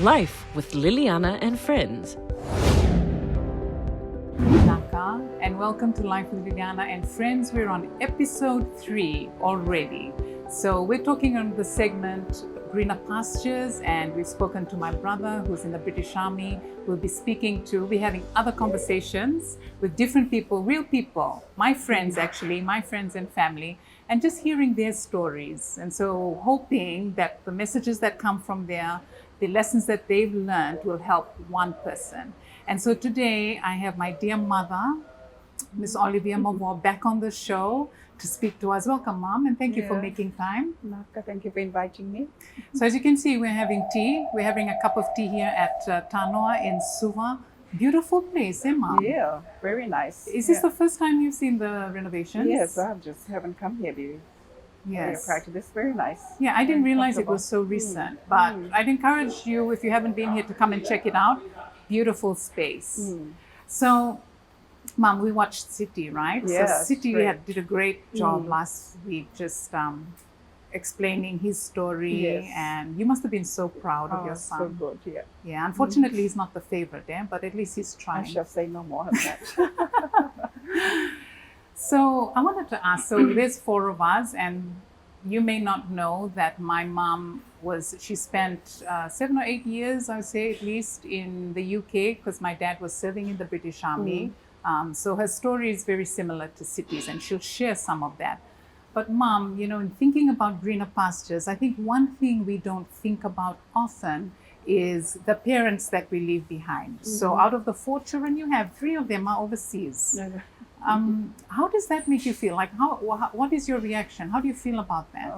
Life with Liliana and Friends. Naka, and welcome to Life with Liliana and Friends. We're on episode 3 already. So we're talking on the segment Greener Pastures, and we've spoken to my brother who's in the British Army. We'll be having other conversations with different people, real people, my friends and family, and just hearing their stories. And so hoping that the messages that come from there, the lessons that they've learned will help one person. And so today I have my dear mother, Miss Olivia Mavor, back on the show to speak to us. Welcome, Mom, and thank you for making time. Naka, thank you for inviting me. So as you can see, we're having tea. We're having a cup of tea here at Tanoa in Suva. Beautiful place, eh, Mom? Yeah, very nice. Is this the first time you've seen the renovations? Yes, I just haven't come here prior to this. Very nice. Yeah, I didn't realize it was so recent, but I'd encourage you, if you haven't been here, to come and check it out. Beautiful space. So, Mom, we watched City, right? Yes, so City did a great job last week, just explaining his story, and you must have been so proud of your son. So good, yeah. Yeah, unfortunately, he's not the favorite, but at least he's trying. I shall say no more of that. So I wanted to ask, so there's 4 of us, and you may not know that my mom she spent 7 or 8 years, I would say at least, in the UK, because my dad was serving in the British Army. So her story is very similar to City's, and she'll share some of that. But Mom, in thinking about greener pastures, I think one thing we don't think about often is the parents that we leave behind. So out of the 4 children you have, 3 of them are overseas. How does that make you feel? Like, what is your reaction? How do you feel about that?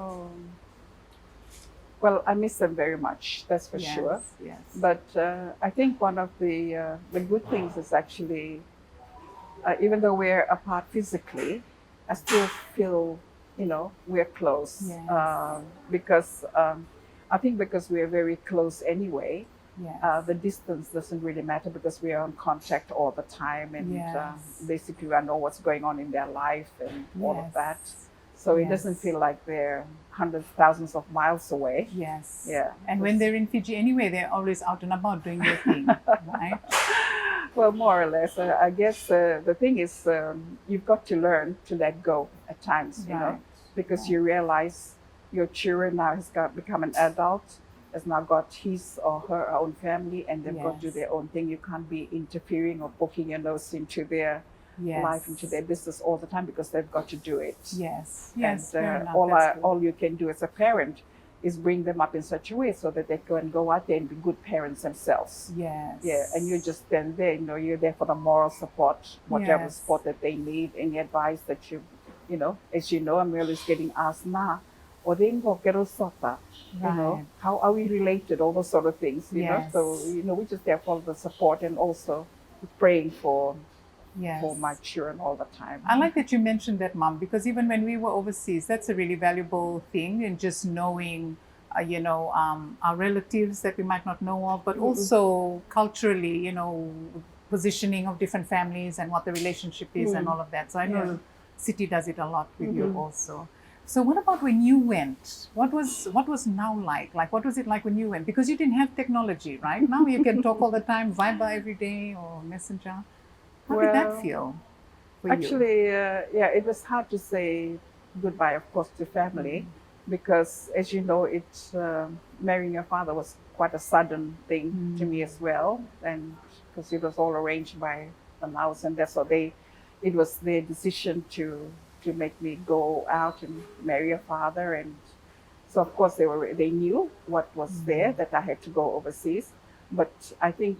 Well, I miss them very much, that's for sure. Yes. But I think one of the good things is actually, even though we're apart physically, I still feel, we're close. Yes. Because I think because we're very close anyway, the distance doesn't really matter because we are in contact all the time, and basically I know what's going on in their life and all of that. So it doesn't feel like they're hundreds, thousands of miles away. Yes. Yeah. And when they're in Fiji anyway, they're always out and about doing their thing, right? Well, more or less. I guess the thing is you've got to learn to let go at times, because you realize your children now has become an adult, has now got his or her own family, and they've got to do their own thing. You can't be interfering or poking your nose into their life, into their business all the time, because they've got to do it. Yes. And all you can do as a parent is bring them up in such a way so that they can go out there and be good parents themselves. Yes. Yeah, and you just stand there, you're there for the moral support, whatever support that they need, any advice that as I'm always getting asked now, or then go get us how are we related, all those sort of things, know. So, we're just there for the support, and also praying for my children all the time. I like that you mentioned that, Mom, because even when we were overseas, that's a really valuable thing, in just knowing, our relatives that we might not know of, but also culturally, positioning of different families and what the relationship is and all of that. So I know City does it a lot with you also. So what about when you went? What was now like? Like, what was it like when you went? Because you didn't have technology, right? Now you can talk all the time, Viber every day or Messenger. How did that feel for actually, you? It was hard to say goodbye, of course, to family, because, as you know, marrying your father was quite a sudden thing to me as well, and because it was all arranged by the house, and that's what it was their decision to make me go out and marry a father, and so of course they knew what was there, that I had to go overseas. But I think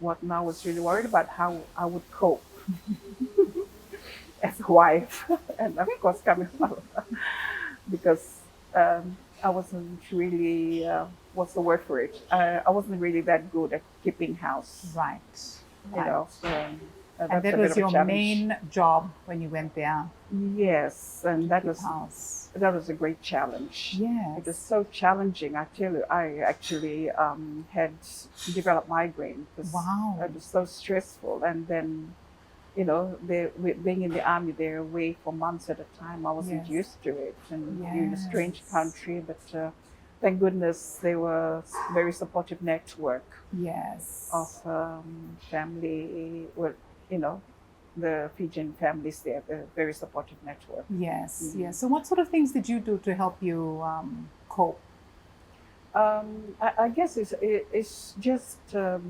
what now was really worried about how I would cope as a wife, and of course coming from because I wasn't really what's the word for it? I wasn't really that good at keeping house. Right. And that was your main job when you went there. Yes, and that was house. That was a great challenge. Yes. It was so challenging. I tell you, I actually had developed migraine because it was so stressful. And then, being in the army, they're away for months at a time. I wasn't used to it, and you're in a strange country, but thank goodness they were very supportive network Yes. of family, well, you know, the Fijian families there, the very supportive network. Yes. Yes. So, what sort of things did you do to help you cope? I guess it's just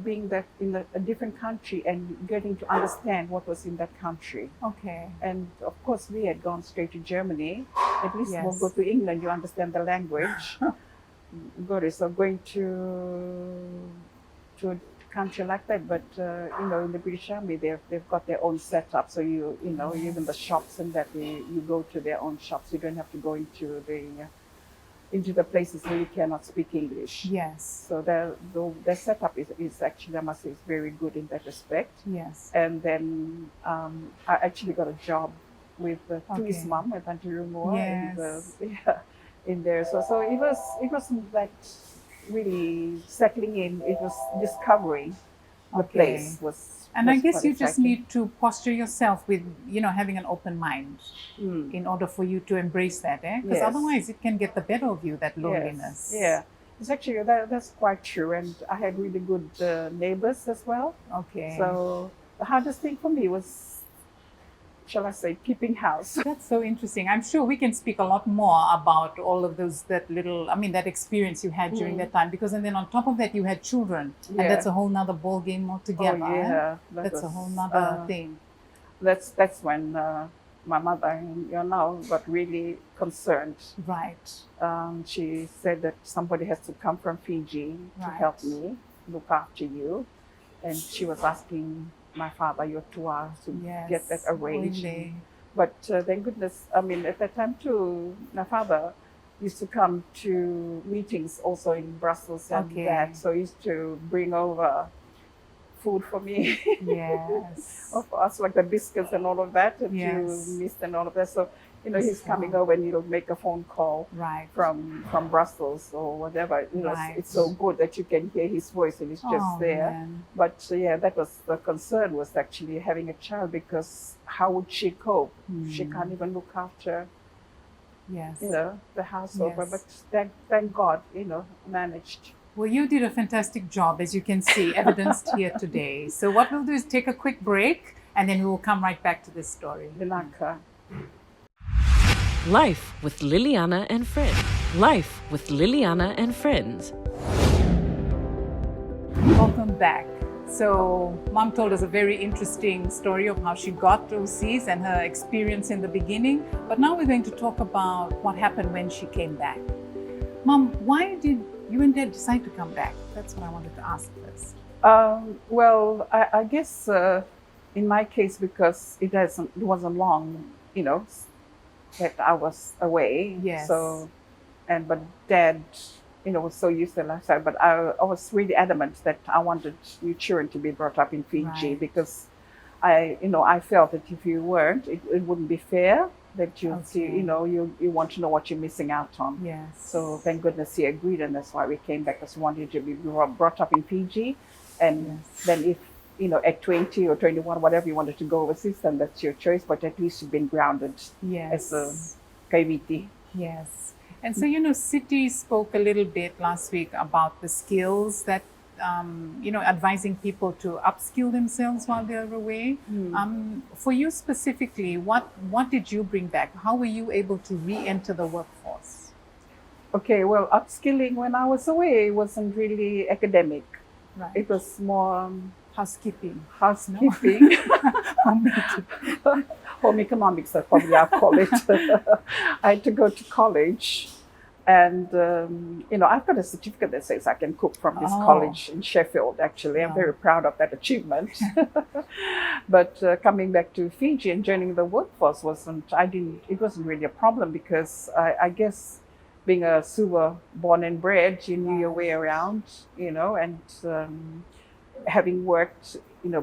being that in a different country and getting to understand what was in that country. Okay. And of course, we had gone straight to Germany. At least Yes. we'll go to England, you understand the language. So going to a country like that, but you know, in the British Army, they've got their own setup. So you know, even the shops and that you go to their own shops. You don't have to go into the places where you cannot speak English. Yes. So the setup is actually, I must say, is very good in that respect. Yes. And then I actually got a job with Tui's mom, with Auntie Rumor, Yes. in there. So it wasn't that really settling in. It was discovering the place was. And I guess quite you just exciting. need to posture yourself with, you know, having an open mind Mm. in order for you to embrace that, eh? Because Yes. otherwise it can get the better of you, that loneliness. Yes. Yeah, it's actually that's quite true. And I had really good neighbors as well. Okay. So the hardest thing for me was, shall I say, keeping house. That's so interesting. I'm sure we can speak a lot more about all of those, that experience you had during that time, because and then on top of that you had children, and Yeah. that's a whole nother ball game altogether. Oh, eh? yeah, That's a was, whole nother thing. That's when my mother, now, got really concerned. Right. She said that somebody has to come from Fiji to Right. help me look after you, and she was asking my father, your tour, to Yes. get that arranged. Really. But thank goodness, I mean, at that time too, my father used to come to meetings also in Brussels and Okay. that. So he used to bring over food for me, Yes. or for us, like the biscuits and all of that that Yes. you missed and all of that. So, you know, he's Yes, coming wow. over and he'll make a phone call Right. from Brussels or whatever. You know, Right. it's so good that you can hear his voice and he's just Oh, there. man. But yeah, that was the concern, was actually having a child, because how would she cope? She can't even look after, Yes. you know, the household. Yes. But thank God, you know, managed. Well, you did a fantastic job, as you can see, evidenced here today. So what we'll do is take a quick break, and then we will come right back to this story. Vinaka. Life with Liliana and Friends. Life with Liliana and Friends. Welcome back. So, Mom told us a very interesting story of how she got overseas and her experience in the beginning. But now we're going to talk about what happened when she came back. Mom, why did you and Dad decide to come back? That's what I wanted to ask first. Well, I guess in my case, because it wasn't long, you know, that I was away. Yes. So, but Dad, you know, was so used to the lifestyle. But I was really adamant that I wanted your children to be brought up in Fiji, Right. because I felt that if you weren't, it wouldn't be fair. That you see, Okay. you know, you want to know what you're missing out on. Yes. So thank goodness he agreed, and that's why we came back, because we wanted to be brought up in Fiji. And Yes. then if, you know, at 20 or 21, whatever you wanted to go overseas, then that's your choice. But at least you've been grounded Yes. as a Kaiviti. Yes. And so, you know, Siti spoke a little bit last week about the skills that, advising people to upskill themselves while they're away. For you specifically, what did you bring back? How were you able to re-enter the workforce? Okay, well, upskilling when I was away wasn't really academic. Right. It was more Housekeeping. housekeeping. Home economics, I probably I'll call it. I had to go to college, and I've got a certificate that says I can cook from this Oh. college in Sheffield. Actually, I'm Wow. very proud of that achievement. But coming back to Fiji and joining the workforce it wasn't really a problem, because I guess being a Suva born and bred, you knew your way around, and having worked,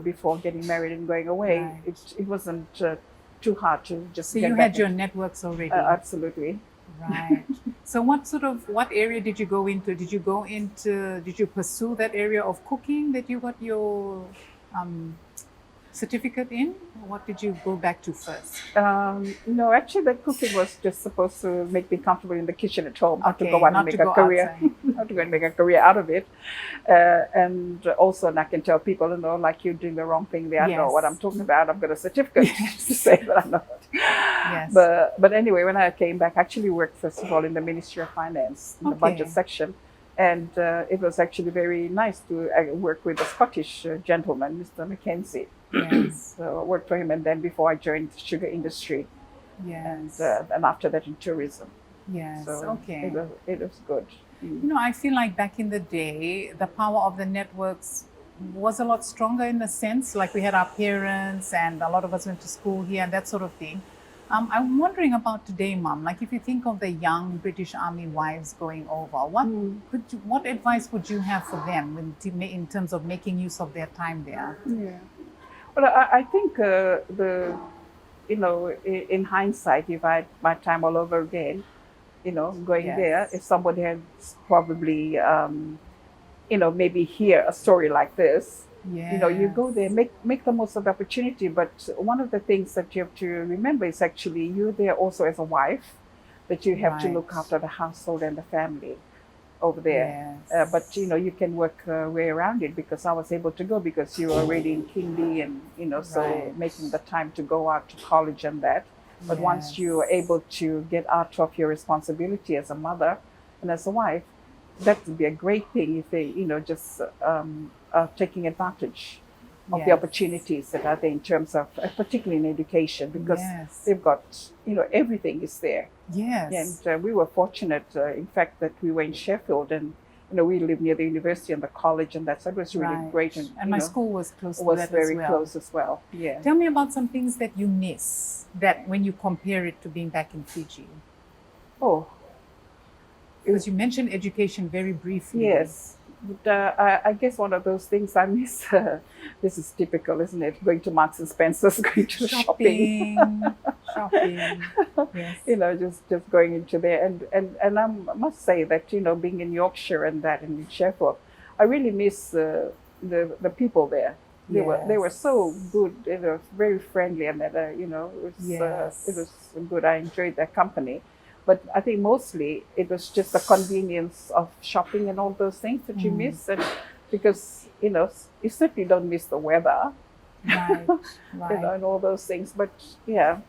before getting married and going away, Right. it wasn't too hard to just So get you back had your networks already. absolutely. Right. So what area did you go into? Did you pursue that area of cooking that you got your certificate in? What did you go back to first? No, actually, the cooking was just supposed to make me comfortable in the kitchen at home, not to Okay, go out not and make to a go career, outside. not to go and make a career out of it. And also, and I can tell people, like you're doing the wrong thing there. I know what I'm Yes. talking about. I've got a certificate to say that I know it. Yes. But anyway, when I came back, I actually worked first of all in the Ministry of Finance in the budget Okay. section. And it was actually very nice to work with a Scottish gentleman, Mr. Mackenzie. Yes. So I worked for him, and then before I joined the sugar industry, Yes. and after that in tourism. Yes. So Okay. it was good. You know, I feel like back in the day, the power of the networks was a lot stronger in a sense. Like we had our parents, and a lot of us went to school here, and that sort of thing. I'm wondering about today, Mum. Like, if you think of the young British Army wives going over, what advice would you have for them in terms of making use of their time there? Yeah. Well, I think in hindsight, if I had my time all over again, going Yes. there, if somebody had probably, maybe hear a story like this, you go there, make the most of the opportunity. But one of the things that you have to remember is actually you're there also as a wife, that you have to look Right. after the household and the family over there. Yes. But you can work way around it, because I was able to go because you were already in Kinley, and so Right. making the time to go out to college and that. But once you are Yes. able to get out of your responsibility as a mother and as a wife, that would be a great thing if they, just taking advantage of the Yes. opportunities that are there in terms of, particularly in education, because Yes. they've got, everything is there. Yes. And we were fortunate, in fact, that we were in Sheffield, and we live near the university and the college, and that, so it was really Right. great. And you my know, school was close to was that very as well. close as well. Yeah. Tell me about some things that you miss that when you compare it to being back in Fiji. Oh, Because you mentioned education very briefly. yes. But, I guess one of those things I miss, this is typical, isn't it? Going to Marks and Spencer's, going to shopping. Shopping. Yes. Just going into there, and I must say that being in Yorkshire and that, and in Sheffield, I really miss the people there. They were so good. They were very friendly, and that it was good. I enjoyed their company, but I think mostly it was just the convenience of shopping and all those things that you miss, and because you certainly don't miss the weather, Right. Right. and all those things. But yeah,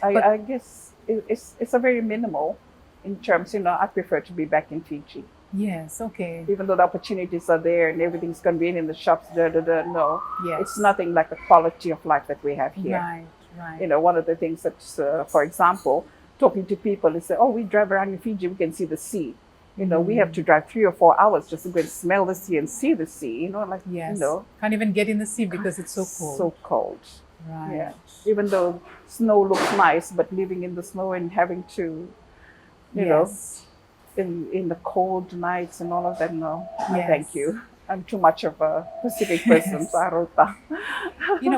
I guess it's a very minimal in terms. I prefer to be back in Fiji, Yes. Okay. even though the opportunities are there and everything's convenient, the shops, no, Yes. it's nothing like the quality of life that we have here. Right. Right. One of the things that, for example, talking to people, they say, "Oh, we drive around in Fiji, we can see the sea." We have to drive 3 or 4 hours just to go and smell the sea and see the sea. Yes. Can't even get in the sea because it's so cold. So cold. Right. Yeah. Even though snow looks nice, but living in the snow and having to, Yes. in the cold nights and all of that, no, Yes. thank you. I'm too much of a Pacific person, so I wrote that.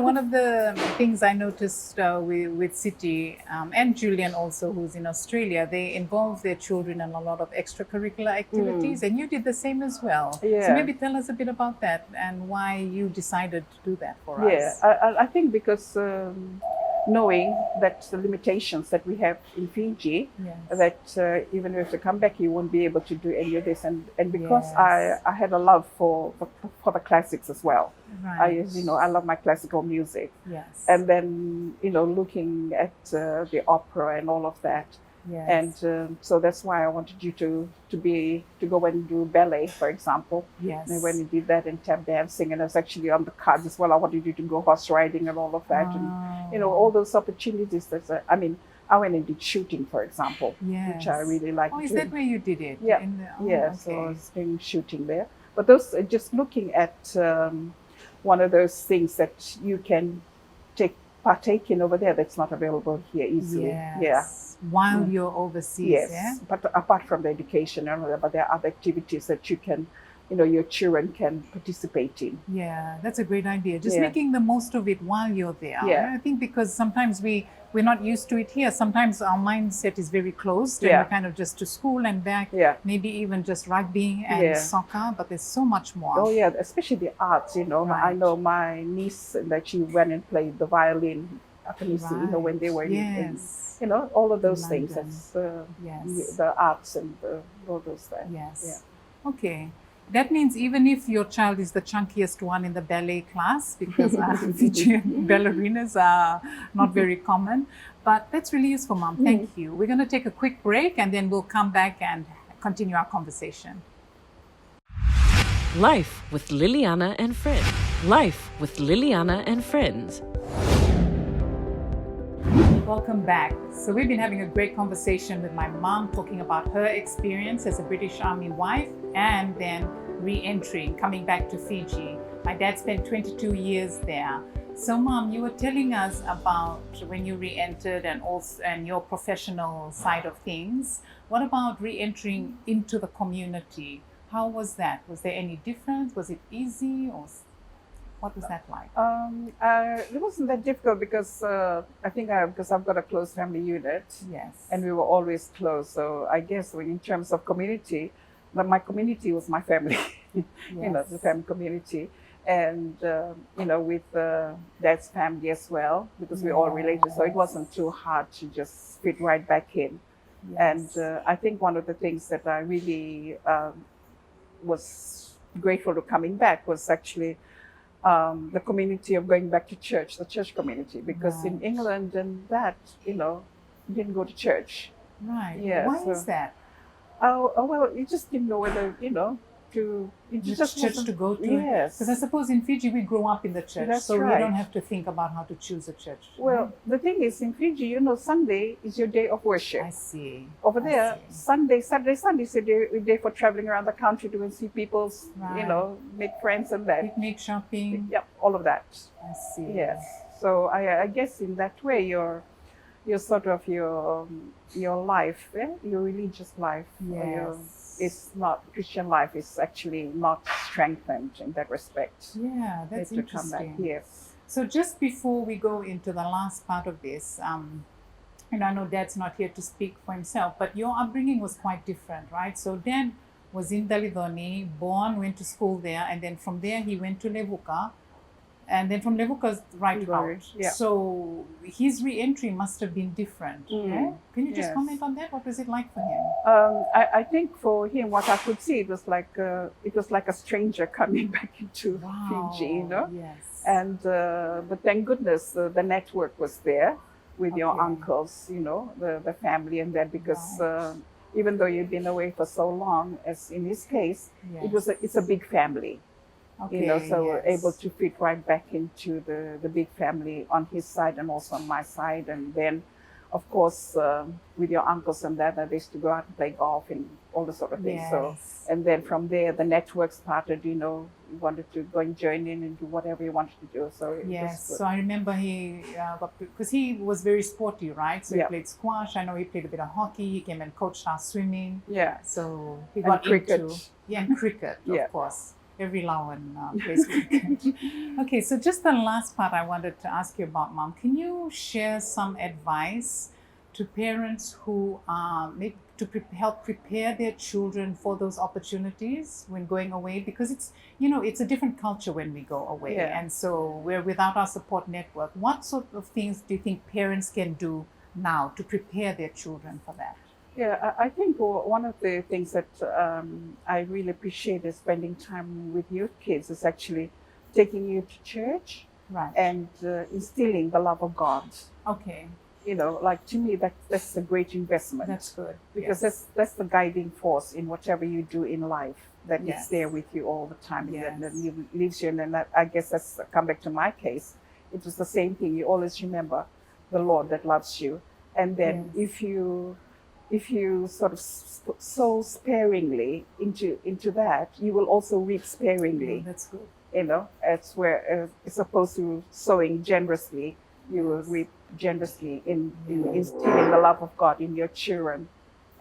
One of the things I noticed with Siti and Julian also, who's in Australia, they involve their children in a lot of extracurricular activities, and you did the same as well. So Yeah. maybe tell us a bit about that and why you decided to do that for Yeah, us. I think because knowing that the limitations that we have in Fiji, Yes. that even if you come back, you won't be able to do any of this. And because Yes. I had a love for the classics as well. Right. I love my classical music. Yes. And then, looking at the opera and all of that. yes. And so that's why I wanted you to go and do ballet, for example. yes. And when you did that and tap dancing, and I was actually on the cards as well, I wanted you to go horse riding and all of that. And, all those opportunities. I went and did shooting, for example, which I Yes. really liked. Oh, is doing. that where you did it? Yeah. Okay. So I was doing shooting there. But those just looking at one of those things that you can partake in over there that's not available here easily. Yes. Yeah. While you're overseas, Yes. yeah? But apart from the education and all that, but there are other activities that you can, your children can participate in. Yeah, that's a great idea. Just Yeah. making the most of it while you're there. Yeah. I think because sometimes we we're not used to it here. Sometimes our mindset is very closed and Yeah. we're kind of just to school and back, Yeah. maybe even just rugby and Yeah. soccer, but there's so much more. Oh yeah, especially the arts, I Right. know my niece that she went and played the violin at the when they were in, Yes. all of those London. things. That's Yes. the arts and all those things. Yes. Yeah. Okay. That means even if your child is the chunkiest one in the ballet class, because Fijian ballerinas are not very common, but that's really useful, Mom. Thank you. We're going to take a quick break and then we'll come back and continue our conversation. Life with Liliana and Friends. Life with Liliana and Friends. Welcome back. So we've been having a great conversation with my mom, talking about her experience as a British Army wife and then re-entry, coming back to Fiji. My dad spent 22 years there. So Mom, you were telling us about when you re-entered and your professional side of things. What about re-entering into the community? How was that? Was there any difference? Was it easy, or what was that like? It wasn't that difficult because I think because I've got a close family unit. Yes. And we were always close. So I guess in terms of community, my community was my family, Yes. the family community. And, with Dad's family as well, because we're all related. So it wasn't too hard to just fit right back in. Yes. And I think one of the things that I really was grateful to coming back was actually the community of going back to church, the church community, because in Right. England and that, you didn't go to church. Right. Yeah, Why so- is that? Oh, well, you just didn't know whether, Which church to go to? Yes. Because I suppose in Fiji we grow up in the church, That's so we right. don't have to think about how to choose a church. Well, the thing is, in Fiji, Sunday is your day of worship. I see. Over I there, see. Saturday is a day for traveling around the country to see people's, Right. make friends and that. Picnic, shopping. Yep, all of that. I see. Yes. So I guess in that way, your sort of your life, your religious life, it's not Christian life is actually not strengthened in that respect. Yeah, that's To come back. interesting. Yes. So just before we go into the last part of this, I know Dad's not here to speak for himself, but your upbringing was quite different, right? So Dad was in Dalidoni, born, went to school there, and then from there he went to Levuka, and then from Levuka's right Right, out. yeah. So his re-entry must have been different. Yeah? Can you just Yes. comment on that? What was it like for him? I think for him, what I could see, it was like a stranger coming back into Fiji, Yes. And but thank goodness the network was there with your Okay. uncles, the family and that, because even though you've been away for so long, as in his case, Yes. it's a big family. Okay, So we're yes. able to fit right back into the big family on his side and also on my side. And then, of course, with your uncles and that, they used to go out and play golf and all the sort of things. So, Yes. and then from there, the network started, you wanted to go and join in and do whatever you wanted to do. So it Yes, was so I remember he, because he was very sporty, right? So Yeah. he played squash. I know he played a bit of hockey. He came and coached our swimming. yeah. So he And got cricket. and cricket, Yeah. of course. Every Lawan plays cricket. Okay, so just the last part I wanted to ask you about, Mom. Can you share some advice to parents who help prepare their children for those opportunities when going away? Because it's a different culture when we go away, Yeah. and so we're without our support network. What sort of things do you think parents can do now to prepare their children for that? Yeah, I think one of the things that I really appreciate is spending time with youth kids is actually taking you to church Right. and instilling the love of God. Okay, Like to me, that's a great investment. that's good. Because Yes. that's the guiding force in whatever you do in life. That Yes. is there with you all the time. Yes. And that leaves you. And I guess that's come back to my case. It was the same thing. You always remember the Lord that loves you. And then Yes. if you sort of sow sparingly into that, you will also reap sparingly. That's good. It's where as opposed to sowing generously, you will reap generously in instilling the love of God in your children,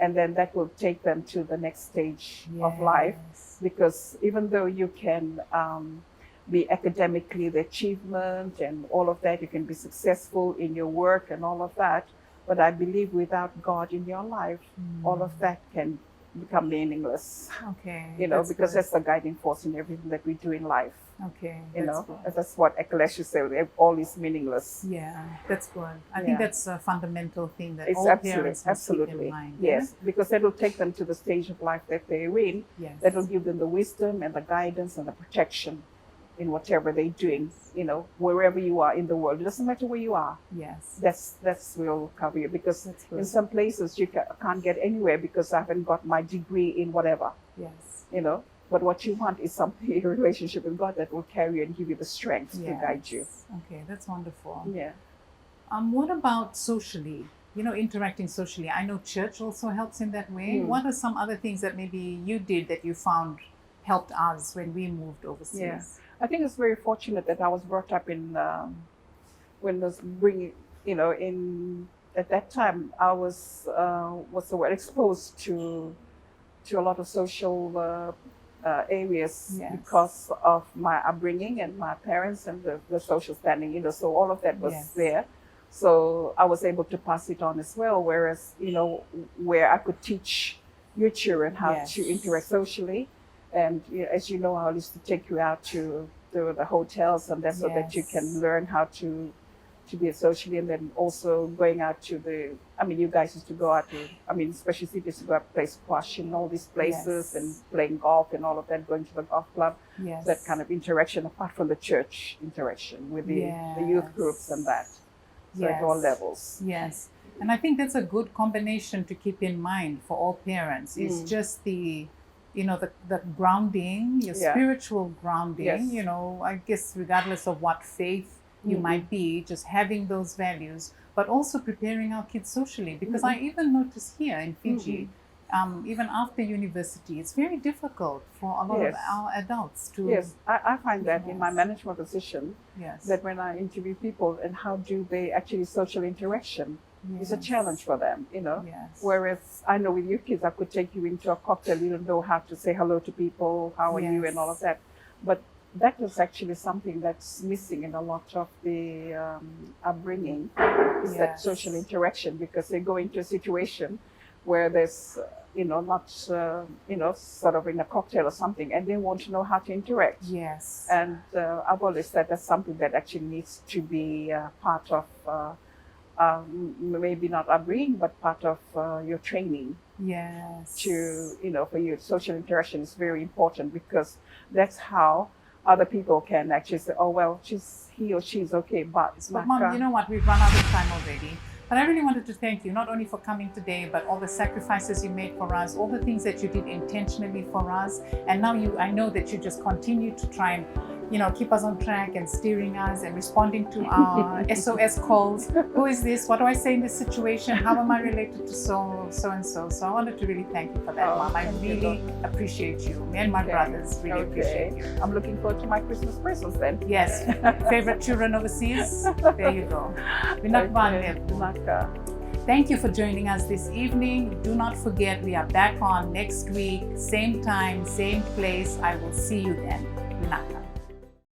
and then that will take them to the next stage of life. Yes. Because even though you can be academically the achievement and all of that. You can be successful in your work and all of that. But I believe without God in your life, all of that can become meaningless. Okay. Because good. that's the guiding force in everything that we do in life. Okay. Good. That's what Ecclesiastes say. All is meaningless. Yeah, that's good. I think that's a fundamental thing that all parents must keep in mind. Yes, because that will take them to the stage of life that they're in. Yes. That will give them the wisdom and the guidance and the protection in whatever they're doing. Wherever you are in the world, it doesn't matter where you are. Yes. That's will cover you, because in some places you can't get anywhere because I haven't got my degree in whatever. Yes. But what you want is something, a relationship with God that will carry you and give you the strength to guide you. Okay, that's wonderful. Yeah. What about socially? Interacting socially. I know church also helps in that way. What are some other things that maybe you did that you found helped us when we moved overseas? Yeah. I think it's very fortunate that I was brought up in when I was bringing, at that time I was exposed to a lot of social areas because of my upbringing and my parents and the social standing, so all of that was there. So I was able to pass it on as well, whereas, where I could teach your children how to interact socially. And as you know, I used to take you out to the hotels and that, so that you can learn how to be socially, and then also going out to you guys used to go out to, especially cities, to go out to play squash in all these places and playing golf and all of that, going to the golf club. That kind of interaction, apart from the church interaction with the youth groups and that. So at all levels. Yes. And I think that's a good combination to keep in mind for all parents. It's just the grounding, your spiritual grounding, I guess regardless of what faith you might be, just having those values, but also preparing our kids socially. Because I even notice here in Fiji, even after university, it's very difficult for a lot of our adults to... Yes, I find that in my management position, that when I interview people and how do they actually social interaction, it's a challenge for them, Whereas I know with your kids, I could take you into a cocktail, you don't know how to say hello to people, how are you, and all of that. But that is actually something that's missing in a lot of the upbringing, is that social interaction, because they go into a situation where there's, not, sort of in a cocktail or something, and they want to know how to interact. Yes. And I've always said that's something that actually needs to be part of, maybe not upbringing, but part of your training. Yes. For you, social interaction is very important, because that's how other people can actually say, oh, well, he or she's okay, but Mom, you know what? We've run out of time already. But I really wanted to thank you, not only for coming today, but all the sacrifices you made for us, all the things that you did intentionally for us. And now I know that you just continue to try and, keep us on track and steering us and responding to our SOS calls. Who is this? What do I say in this situation? How am I related to so and so? So I wanted to really thank you for that, Mom. I really appreciate you. Me and my brothers really appreciate you. I'm looking forward to my Christmas presents then. Yes. Favorite children overseas? There you go. Thank you for joining us this evening. Do not forget, we are back on next week, same time, same place. I will see you then.